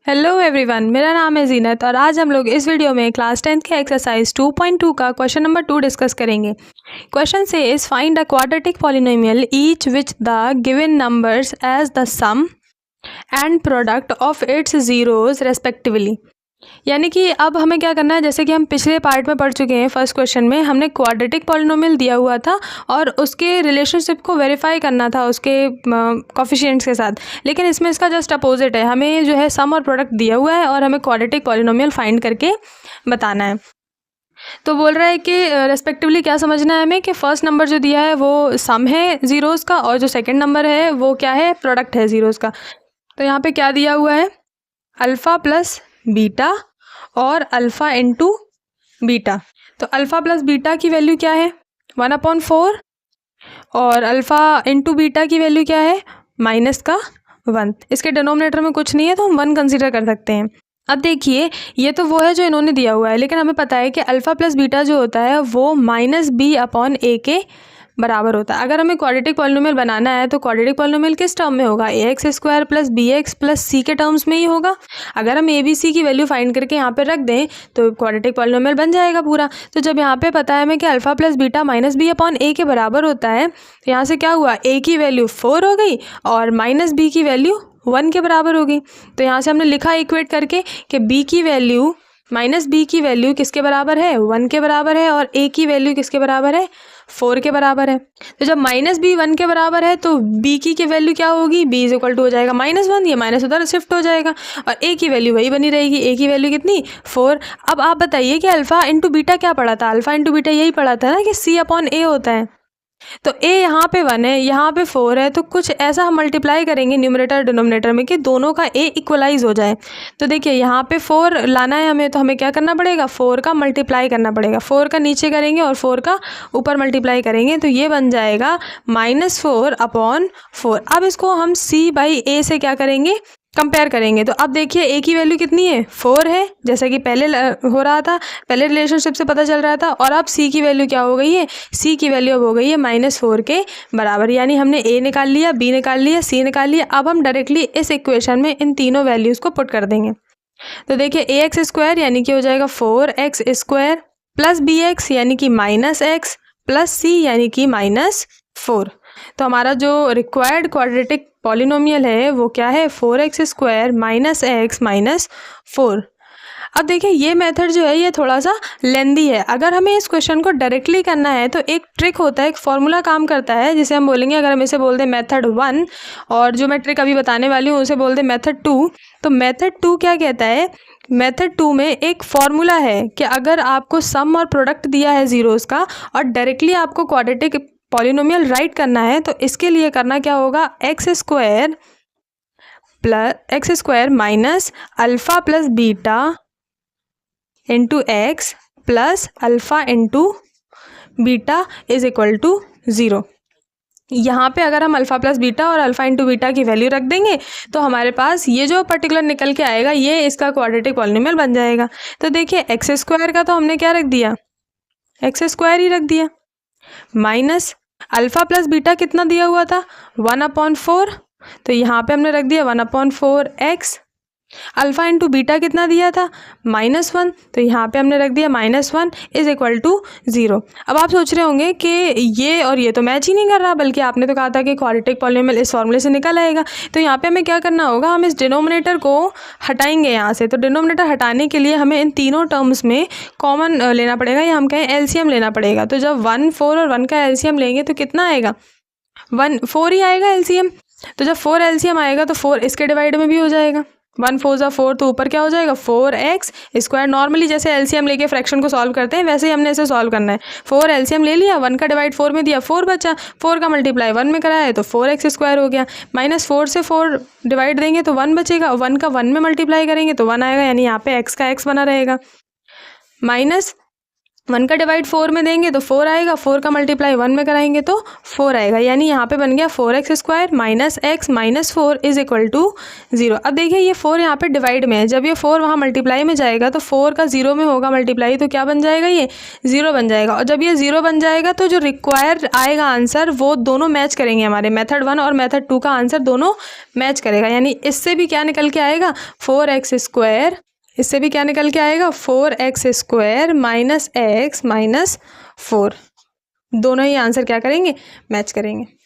Hello everyone, मेरा नाम है जीनत और आज हम लोग इस वीडियो में क्लास 10th के एक्सरसाइज 2.2 का क्वेश्चन नंबर 2 डिस्कस करेंगे। क्वेश्चन से is find a quadratic polynomial each which the given numbers as the sum and product of its zeros respectively. यानी कि अब हमें क्या करना है, जैसे कि हम पिछले पार्ट में पढ़ चुके हैं, फर्स्ट क्वेश्चन में हमने क्वाड्रेटिक पॉलिनोमियल दिया हुआ था और उसके रिलेशनशिप को वेरीफाई करना था उसके कोफिशिएंट्स के साथ। लेकिन इसमें इसका जस्ट अपोजिट है, हमें जो है सम और प्रोडक्ट दिया हुआ है और हमें क्वाड्रेटिक पॉलिनोमियल फाइंड करके बताना है। तो बोल रहा है कि रेस्पेक्टिवली क्या समझना है हमें कि फर्स्ट नंबर जो दिया है वो सम है ज़ीरोज़ का और जो सेकेंड नंबर है वो क्या है, प्रोडक्ट है ज़ीरोज़ का। तो यहाँ पे क्या दिया हुआ है, अल्फ़ा प्लस बीटा और अल्फ़ा इंटू बीटा। तो अल्फ़ा प्लस बीटा की वैल्यू क्या है, 1/4 और अल्फ़ा इंटू बीटा की वैल्यू क्या है, -1। इसके डिनोमिनेटर में कुछ नहीं है तो हम 1 कंसीडर कर सकते हैं। अब देखिए, ये तो वो है जो इन्होंने दिया हुआ है, लेकिन हमें पता है कि अल्फ़ा प्लस बीटा जो होता है वो -b/a के बराबर होता है। अगर हमें क्वाड्रेटिक पॉलिनोमियल बनाना है तो क्वाड्रेटिक पॉलिनोमियल किस टर्म में होगा, ax² plus bx plus c के टर्म्स में ही होगा। अगर हम a b c की वैल्यू फाइंड करके यहाँ पे रख दें तो क्वाड्रेटिक पॉलिनोमियल बन जाएगा पूरा। तो जब यहाँ पे पता है हमें कि अल्फ़ा प्लस बीटा -b/a के बराबर होता है, तो यहाँ से क्या हुआ, a की वैल्यू 4 हो गई और -b की वैल्यू 1 के बराबर हो गई। तो यहाँ से हमने लिखा इक्वेट करके कि b की वैल्यू -b की वैल्यू किसके बराबर है, 1 के बराबर है, और a की वैल्यू किसके बराबर है, 4 के बराबर है। तो जब -b 1 के बराबर है तो b की वैल्यू क्या होगी, b = हो जाएगा -1, ये माइनस उधर शिफ्ट हो जाएगा और a की वैल्यू वही बनी रहेगी, a की वैल्यू कितनी, 4। अब आप बताइए कि अल्फ़ा इंटू बीटा क्या पढ़ा था, अल्फ़ा इंटू बीटा यही पढ़ा था ना कि c/a होता है। तो a यहाँ पे 1 है, यहाँ पे 4 है, तो कुछ ऐसा हम मल्टीप्लाई करेंगे न्यूमरेटर डिनोमिनेटर में कि दोनों का a इक्वलाइज हो जाए। तो देखिए यहाँ पे 4 लाना है हमें, तो हमें क्या करना पड़ेगा, 4 का मल्टीप्लाई करना पड़ेगा। 4 का नीचे करेंगे और 4 का ऊपर मल्टीप्लाई करेंगे, तो ये बन जाएगा -4/4। अब इसको हम c/a से क्या करेंगे, कंपेयर करेंगे। तो अब देखिए a की वैल्यू कितनी है, 4 है, जैसा कि पहले हो रहा था, पहले रिलेशनशिप से पता चल रहा था। और अब c की वैल्यू क्या हो गई है, c की वैल्यू अब हो गई है -4 के बराबर। यानी हमने a निकाल लिया, b निकाल लिया, c निकाल लिया। अब हम डायरेक्टली इस इक्वेशन में इन तीनों वैल्यूज़ को पुट कर देंगे। तो देखिए ax² यानी कि हो जाएगा 4x² प्लस bx यानी कि -x प्लस c यानी कि -4। तो हमारा जो रिक्वायर्ड क्वाड्रेटिक पॉलिनोमियल है वो क्या है, 4x² -x -4। अब देखिए ये मेथड जो है ये थोड़ा सा लेंदी है। अगर हमें इस क्वेश्चन को डायरेक्टली करना है तो एक ट्रिक होता है, एक फॉर्मूला काम करता है, जिसे हम बोलेंगे, अगर हम इसे बोल दें मेथड 1 और जो मैं ट्रिक अभी बताने वाली हूँ उसे बोल दें मेथड 2। तो मेथड 2 क्या कहता है, मेथड 2 में एक फॉर्मूला है कि अगर आपको सम और प्रोडक्ट दिया है ज़ीरोज़ का और डायरेक्टली आपको क्वाड्रेटिक पॉलिनोमियल राइट करना है, तो इसके लिए करना क्या होगा, x² minus alpha plus beta into x plus alpha into beta is equal to 0। यहाँ पे अगर हम अल्फ़ा प्लस बीटा और अल्फ़ा इंटू बीटा की वैल्यू रख देंगे तो हमारे पास ये जो पर्टिकुलर निकल के आएगा ये इसका क्वाड्रेटिक पॉलिनोमियल बन जाएगा। तो देखिए x² का तो हमने क्या रख दिया, x² ही रख दिया, माइनस अल्फ़ा प्लस बीटा कितना दिया हुआ था, 1/4। तो यहाँ पे हमने रख दिया 1/4x। अल्फ़ा इंटू बीटा कितना दिया था, -1, तो यहाँ पे हमने रख दिया -1 इज इक्वल टू 0। अब आप सोच रहे होंगे कि ये और ये तो मैच ही नहीं कर रहा, बल्कि आपने तो कहा था कि क्वाड्रेटिक पॉलिनोमियल इस फॉर्मूले से निकल आएगा। तो यहाँ पे हमें क्या करना होगा, हम इस डिनोमिनेटर को हटाएंगे यहाँ से। तो डिनोमिनेटर हटाने के लिए हमें इन तीनों टर्म्स में कॉमन लेना पड़ेगा, या हम कहें एलसीएम लेना पड़ेगा। तो जब 1, 4 और 1 का एलसीएम लेंगे तो कितना आएगा, 4 ही आएगा एलसीएम। तो जब 4 एलसीएम आएगा तो 4 इसके डिवाइड में भी हो जाएगा, 1 4 = 4, तो ऊपर क्या हो जाएगा, 4x²। नॉर्मली जैसे एलसीएम लेके फ्रैक्शन को सॉल्व करते हैं वैसे ही हमने इसे सॉल्व करना है। 4 एलसीएम ले लिया, 1 का डिवाइड 4 में दिया, 4 बचा, 4 का मल्टीप्लाई 1 में कराया है तो 4x² हो गया। -4 से 4 डिवाइड देंगे तो 1 बचेगा, 1 का 1 में मल्टीप्लाई करेंगे तो 1 आएगा, यानी यहाँ पे x का x बना रहेगा। माइनस 1 का डिवाइड 4 में देंगे तो 4 आएगा, 4 का मल्टीप्लाई 1 में कराएंगे तो 4 आएगा। यानी यहाँ पे बन गया 4x² minus x minus 4 is equal to 0। अब देखिए ये 4 यहाँ पे डिवाइड में है, जब ये 4 वहाँ मल्टीप्लाई में जाएगा तो 4 का 0 में होगा मल्टीप्लाई, तो क्या बन जाएगा, ये 0 बन जाएगा। और जब ये 0 बन जाएगा तो जो रिक्वायर आएगा आंसर वो दोनों मैच करेंगे, हमारे मेथड 1 और मेथड 2 का आंसर दोनों मैच करेगा। यानी इससे भी क्या निकल के आएगा, 4x², इससे भी क्या निकल के आएगा, 4x² माइनस x माइनस 4, दोनों ही आंसर क्या करेंगे, मैच करेंगे।